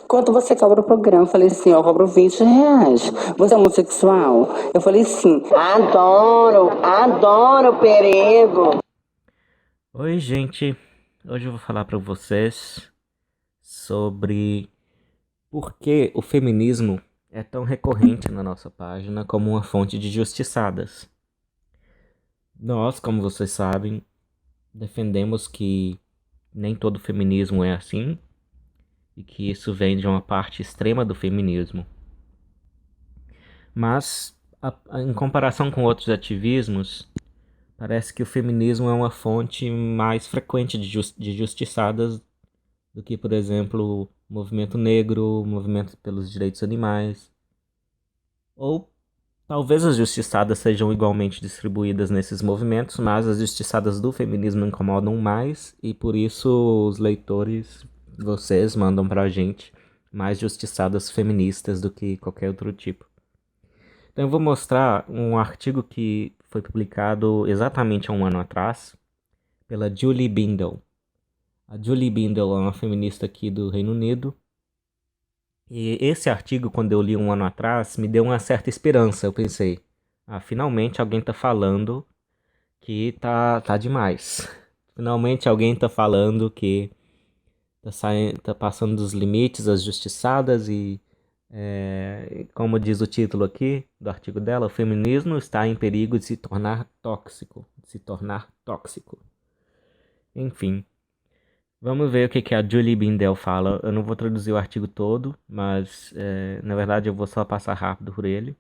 Quanto você cobra o programa? Eu falei assim, eu cobro R$ 20. Você é homossexual? Eu falei sim. Adoro, adoro perigo. Oi, gente. Hoje eu vou falar para vocês sobre por que o feminismo é tão recorrente na nossa página como uma fonte de justiçadas. Nós, como vocês sabem, defendemos que nem todo feminismo é assim e que isso vem de uma parte extrema do feminismo. Mas, em comparação com outros ativismos, parece que o feminismo é uma fonte mais frequente de justiçadas do que, por exemplo, o movimento negro, o movimento pelos direitos animais. Ou talvez as justiçadas sejam igualmente distribuídas nesses movimentos, mas as justiçadas do feminismo incomodam mais e por isso os leitores, vocês, mandam pra gente mais justiçadas feministas do que qualquer outro tipo. Então eu vou mostrar um artigo que foi publicado exatamente há um ano atrás pela Julie Bindel. A Julie Bindel é uma feminista aqui do Reino Unido. E esse artigo, quando eu li um ano atrás, me deu uma certa esperança. Eu pensei, finalmente alguém tá falando que tá demais. Finalmente alguém tá falando que tá passando dos limites, as justiçadas e, como diz o título aqui do artigo dela, o feminismo está em perigo de se tornar tóxico. De se tornar tóxico. Enfim, vamos ver o que a Julie Bindel fala. Eu não vou traduzir o artigo todo, mas na verdade eu vou só passar rápido por ele.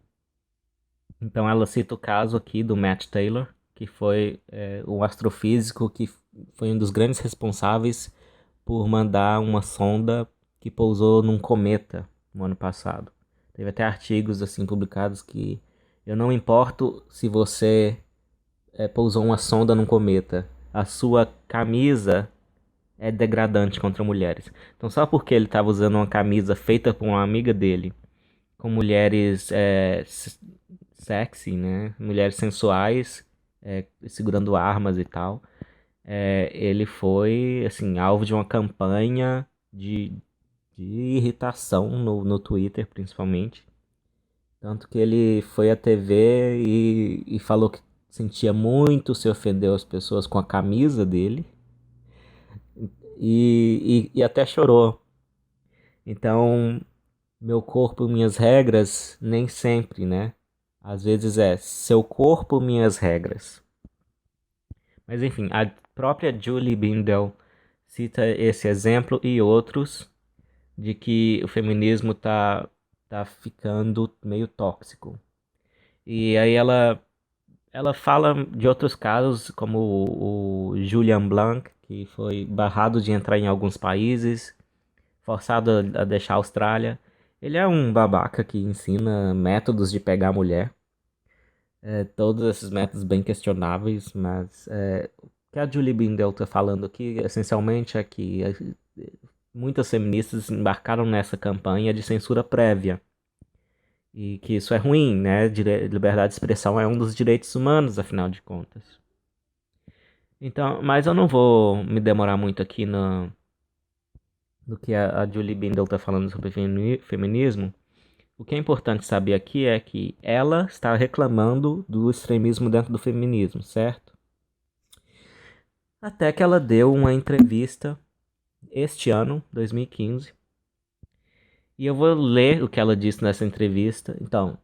Então ela cita o caso aqui do Matt Taylor, que foi um astrofísico que foi um dos grandes responsáveis por mandar uma sonda que pousou num cometa no ano passado. Teve até artigos assim publicados que eu não importo se você pousou uma sonda num cometa, a sua camisa é degradante contra mulheres. Então, só porque ele estava usando uma camisa feita por uma amiga dele, com mulheres sexy, né? Mulheres sensuais, segurando armas e tal, ele foi, assim, alvo de uma campanha de irritação no Twitter, principalmente. Tanto que ele foi à TV e falou que sentia muito se ofendeu as pessoas com a camisa dele. E até chorou. Então, meu corpo, minhas regras, nem sempre, né? Às vezes é seu corpo, minhas regras. Mas enfim, a própria Julie Bindel cita esse exemplo e outros de que o feminismo tá ficando meio tóxico. E aí ela fala de outros casos, como o Julian Blanc, que foi barrado de entrar em alguns países, forçado a deixar a Austrália. Ele é um babaca que ensina métodos de pegar a mulher. Todos esses métodos bem questionáveis, mas o que a Julie Bindel está falando aqui, essencialmente, é que muitas feministas embarcaram nessa campanha de censura prévia. E que isso é ruim, né? Liberdade de expressão é um dos direitos humanos, afinal de contas. Então, mas eu não vou me demorar muito aqui no que a Julie Bindel está falando sobre feminismo. O que é importante saber aqui é que ela está reclamando do extremismo dentro do feminismo, certo? Até que ela deu uma entrevista este ano, 2015, e eu vou ler o que ela disse nessa entrevista. Então,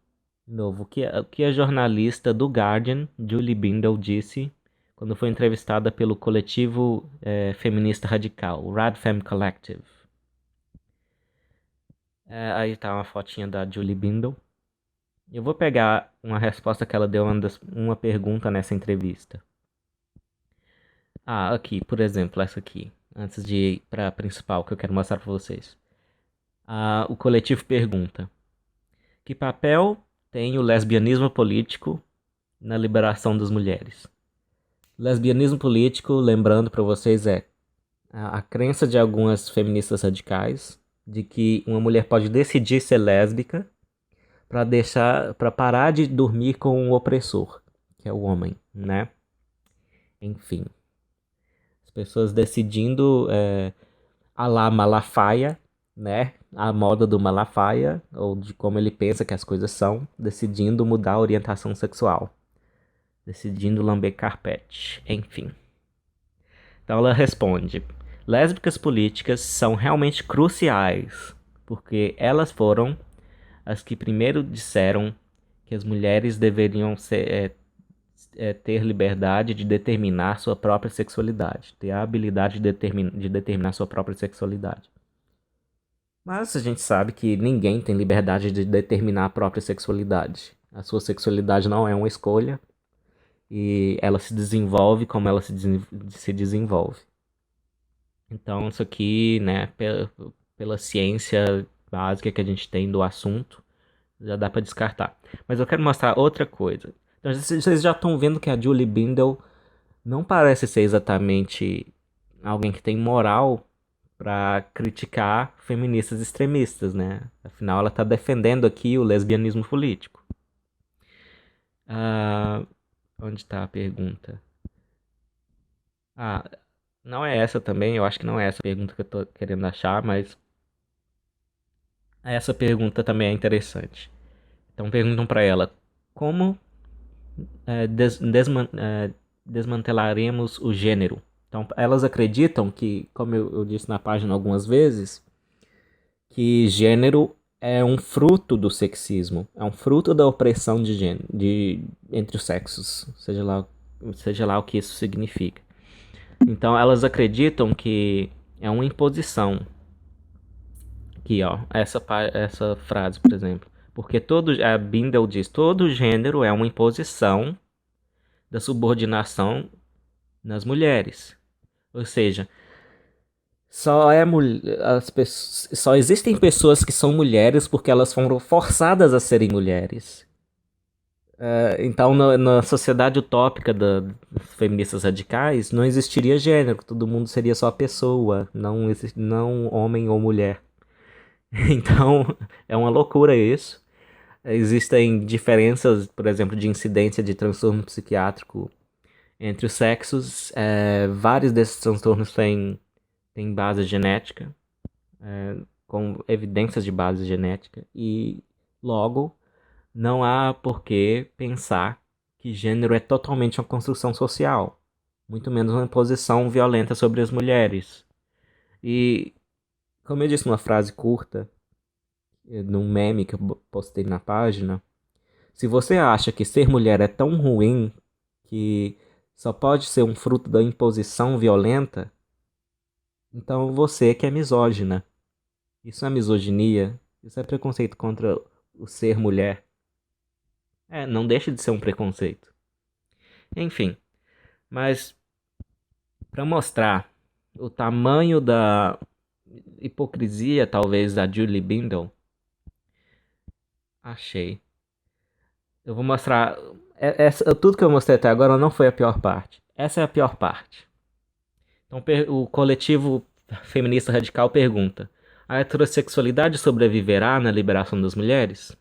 de novo, o que a jornalista do Guardian, Julie Bindel, disse quando foi entrevistada pelo coletivo feminista radical, o Radfem Collective. Aí tá uma fotinha da Julie Bindel. Eu vou pegar uma resposta que ela deu a uma pergunta nessa entrevista. Aqui, por exemplo, essa aqui. Antes de ir para a principal que eu quero mostrar para vocês. O coletivo pergunta: que papel tem o lesbianismo político na liberação das mulheres? Lesbianismo político, lembrando para vocês, é a crença de algumas feministas radicais de que uma mulher pode decidir ser lésbica para parar de dormir com o opressor, que é o homem, né? Enfim, as pessoas decidindo a la Malafaia, né, a moda do Malafaia, ou de como ele pensa que as coisas são, decidindo mudar a orientação sexual, decidindo lamber carpete, enfim. Então ela responde: lésbicas políticas são realmente cruciais, porque elas foram as que primeiro disseram que as mulheres deveriam ter liberdade de determinar sua própria sexualidade, ter a habilidade de determinar sua própria sexualidade. Mas a gente sabe que ninguém tem liberdade de determinar a própria sexualidade. A sua sexualidade não é uma escolha e ela se desenvolve como ela se desenvolve. Então, isso aqui, né, pela ciência básica que a gente tem do assunto, já dá pra descartar. Mas eu quero mostrar outra coisa. Então, vocês já estão vendo que a Julie Bindel não parece ser exatamente alguém que tem moral pra criticar feministas extremistas, né? Afinal, ela tá defendendo aqui o lesbianismo político. Ah, onde tá a pergunta? Ah, não é essa também, eu acho que não é essa a pergunta que eu tô querendo achar, mas essa pergunta também é interessante. Então perguntam pra ela, como desmantelaremos o gênero? Então elas acreditam que, como eu disse na página algumas vezes, que gênero é um fruto do sexismo, é um fruto da opressão de gênero, entre os sexos, seja lá o que isso significa. Então elas acreditam que é uma imposição. Aqui, ó, essa frase, por exemplo. Porque a Bindel diz, todo gênero é uma imposição da subordinação nas mulheres. Ou seja, só existem pessoas que são mulheres porque elas foram forçadas a serem mulheres. Então, na sociedade utópica das feministas radicais, não existiria gênero, todo mundo seria só pessoa, não homem ou mulher. Então, é uma loucura isso. Existem diferenças, por exemplo, de incidência de transtorno psiquiátrico entre os sexos. Vários desses transtornos têm base genética, com evidências de base genética, e logo não há por que pensar que gênero é totalmente uma construção social, muito menos uma imposição violenta sobre as mulheres. E, como eu disse numa frase curta, num meme que eu postei na página, se você acha que ser mulher é tão ruim que só pode ser um fruto da imposição violenta, então você que é misógina. Isso é misoginia, isso é preconceito contra o ser mulher. Não deixa de ser um preconceito. Enfim, mas para mostrar o tamanho da hipocrisia, talvez, da Julie Bindel, achei. Eu vou mostrar. Tudo que eu mostrei até agora não foi a pior parte. Essa é a pior parte. Então, o coletivo feminista radical pergunta: a heterossexualidade sobreviverá na liberação das mulheres?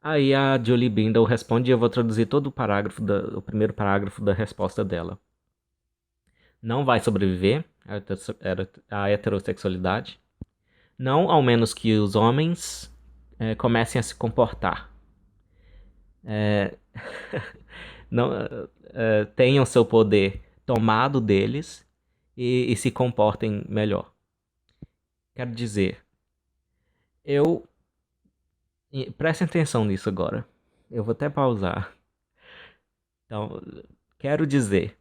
Aí a Julie Bindel responde e eu vou traduzir todo o primeiro parágrafo da resposta dela. Não vai sobreviver a heterossexualidade. Não, ao menos que os homens comecem a se comportar. Não, tenham seu poder tomado deles e se comportem melhor. Quero dizer, prestem atenção nisso agora. Eu vou até pausar. Então, quero dizer,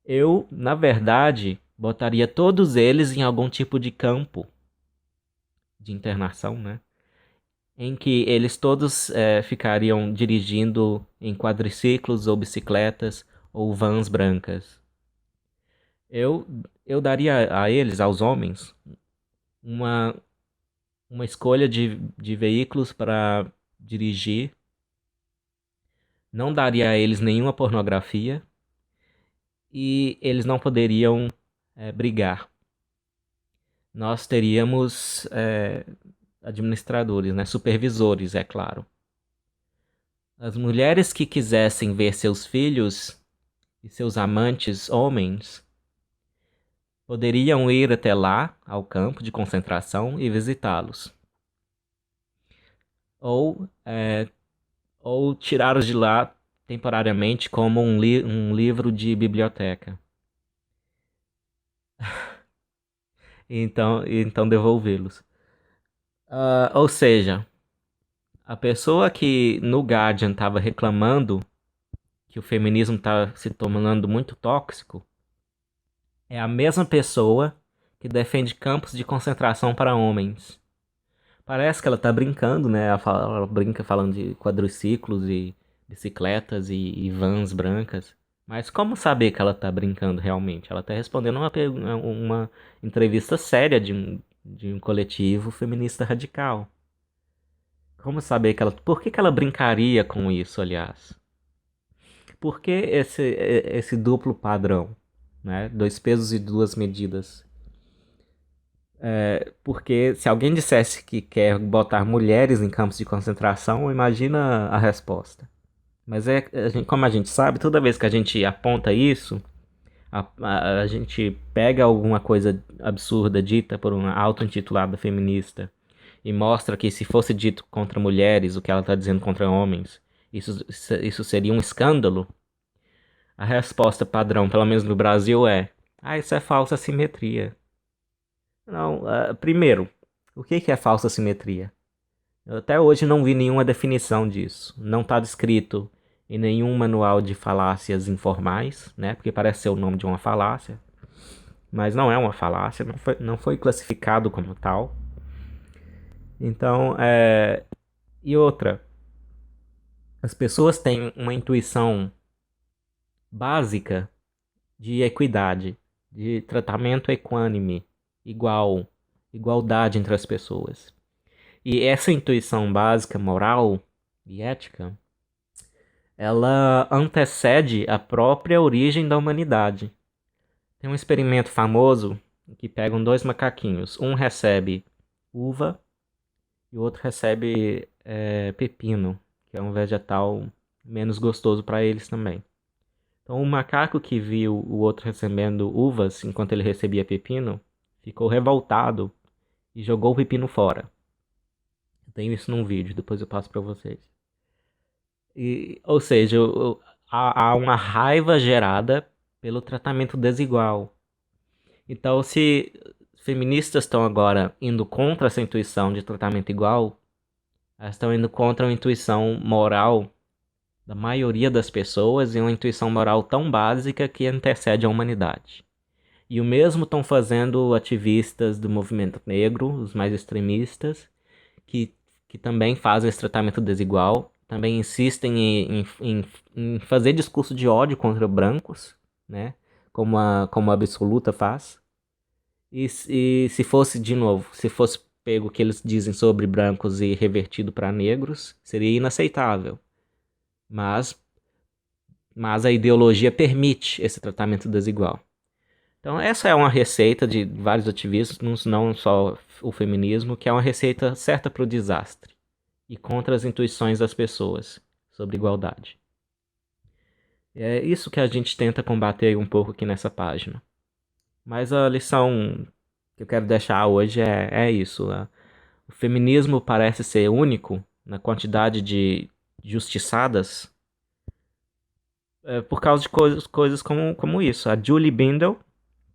eu, na verdade, botaria todos eles em algum tipo de campo de internação, né? Em que eles todos ficariam dirigindo em quadriciclos ou bicicletas ou vans brancas. Eu daria a eles, aos homens, uma escolha de veículos para dirigir. Não daria a eles nenhuma pornografia e eles não poderiam brigar. Nós teríamos administradores, né, supervisores, é claro. As mulheres que quisessem ver seus filhos e seus amantes homens poderiam ir até lá, ao campo de concentração, e visitá-los. Ou, ou tirá-los de lá temporariamente como um livro de biblioteca. Então devolvê-los. Ou seja, a pessoa que no Guardian estava reclamando que o feminismo está se tornando muito tóxico é a mesma pessoa que defende campos de concentração para homens. Parece que ela tá brincando, né? Ela brinca falando de quadriciclos e bicicletas e vans brancas. Mas como saber que ela tá brincando realmente? Ela tá respondendo uma entrevista séria de um coletivo feminista radical. Como saber que ela. Por que ela brincaria com isso, aliás? Por que esse duplo padrão? Né? 2 pesos e 2 medidas. Porque se alguém dissesse que quer botar mulheres em campos de concentração, imagina a resposta. Mas como a gente sabe, toda vez que a gente aponta isso, a gente pega alguma coisa absurda dita por uma auto-intitulada feminista e mostra que se fosse dito contra mulheres o que ela está dizendo contra homens, isso seria um escândalo. A resposta padrão, pelo menos no Brasil, isso é falsa simetria. Não, primeiro, o que é falsa simetria? Eu até hoje não vi nenhuma definição disso. Não está descrito em nenhum manual de falácias informais, né? Porque parece ser o nome de uma falácia. Mas não é uma falácia, não foi classificado como tal. Então, e outra, as pessoas têm uma intuição básica de equidade, de tratamento equânime, igualdade entre as pessoas. E essa intuição básica, moral e ética, ela antecede a própria origem da humanidade. Tem um experimento famoso que pegam 2 macaquinhos. Um recebe uva e o outro recebe pepino, que é um vegetal menos gostoso para eles também. Então o macaco que viu o outro recebendo uvas enquanto ele recebia pepino, ficou revoltado e jogou o pepino fora. Eu tenho isso num vídeo, depois eu passo para vocês. Ou seja, há uma raiva gerada pelo tratamento desigual. Então, se feministas estão agora indo contra essa intuição de tratamento igual, elas estão indo contra a intuição moral da maioria das pessoas e uma intuição moral tão básica que antecede a humanidade. E o mesmo estão fazendo ativistas do movimento negro, os mais extremistas, que também fazem esse tratamento desigual, também insistem em fazer discurso de ódio contra brancos, né? Como a Absoluta faz. E se fosse, de novo, se fosse pego o que eles dizem sobre brancos e revertido para negros, seria inaceitável. Mas a ideologia permite esse tratamento desigual. Então essa é uma receita de vários ativistas, não só o feminismo, que é uma receita certa para o desastre e contra as intuições das pessoas sobre igualdade. É isso que a gente tenta combater um pouco aqui nessa página. Mas a lição que eu quero deixar hoje é isso. Né? O feminismo parece ser único na quantidade de justiçadas por causa de coisas como isso. A Julie Bindel,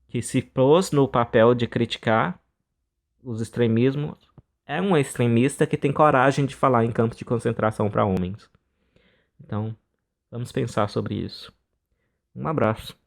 que se pôs no papel de criticar os extremismos, é uma extremista que tem coragem de falar em campos de concentração para homens. Então, vamos pensar sobre isso. Um abraço.